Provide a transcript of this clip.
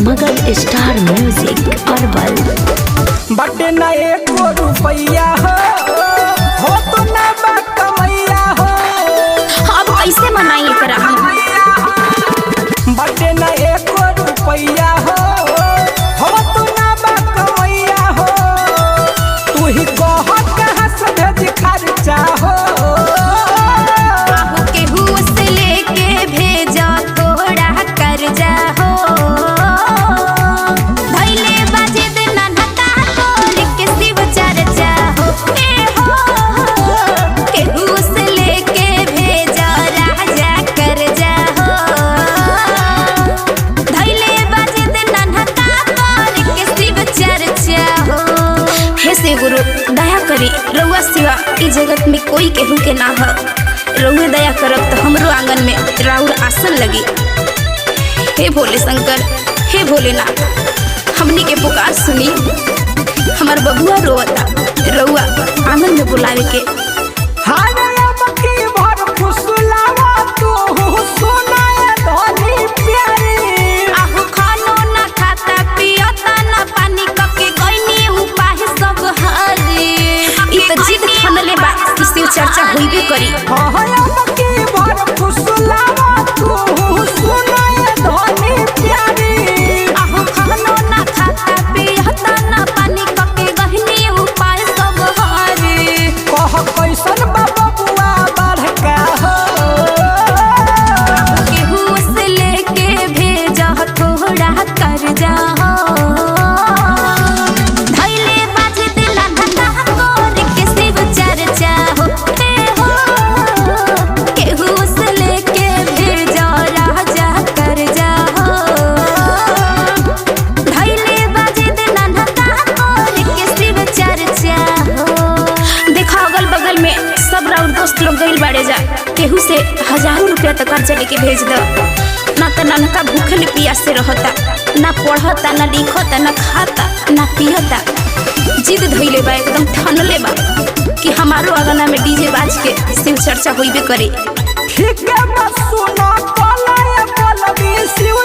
मगर star music herbal बटे न एको रुपैया हो तो ना कमैया हो। अब कैसे मनाई एकरा हम? बटे न एको रुपैया हो तो ना कमैया हो। तू ही कह कहाँ से भेज खर्चा हो। केहू से लेके भेजा तोड़ा कर्जा हो। धैले बाजे दिन ननका तोर के शिव चर्चा हो। केहू से लेके भेजा राजा कर्जा हो। धैले बाजे दिन ननका तोर के शिव चर्चा हो। हे से गुरु दया करी, रउआ सिवा ई जगत में कोई केहू के ना हो। रउए दया करब तो हमरो आंगन में राउर आसन लगी। हे भोले शंकर, हे भोलेनाथ, हमनी के पुकार सुनी। हमार बबुआ रोवता, रउआ आंगन में बुलावे के। आहू खानो ना खाता पियता ना पानी कके गइनी उपाय सब हरी। ई त जिद ठनले बा कि शिव चर्चा होइबे करी। आहू खानो ना खाता पियता ना पानी कके गइनी उपाय सब हरी। कैसन बबुआ बड़का हो। केहू से लेके भेजा थोड़ा कर्जा हो। धैले बाजे दिन ननका तोर के शिव चर्चा हो। केहू से लेके भेजा राजा कर्जा हो। धैले बाजे दिन ननका तोर के शिव चर्चा हो। देखा अगल बगल में सब राउर दोस्त लोग गइल बाड़े जा। केहू से हजारों रुपया तक कर्जा लेके भेज दो। ना तो ननका भूखल पियास से रहता, ना पढ़ता, ना लिखता, ना खाता, ना पियता। जिद धइले बा, एकदम ठनले बा कि हमारो अगना में डीजे बाज के शिव चर्चा होइबे करे। ठीक है, बस सुनो, शिव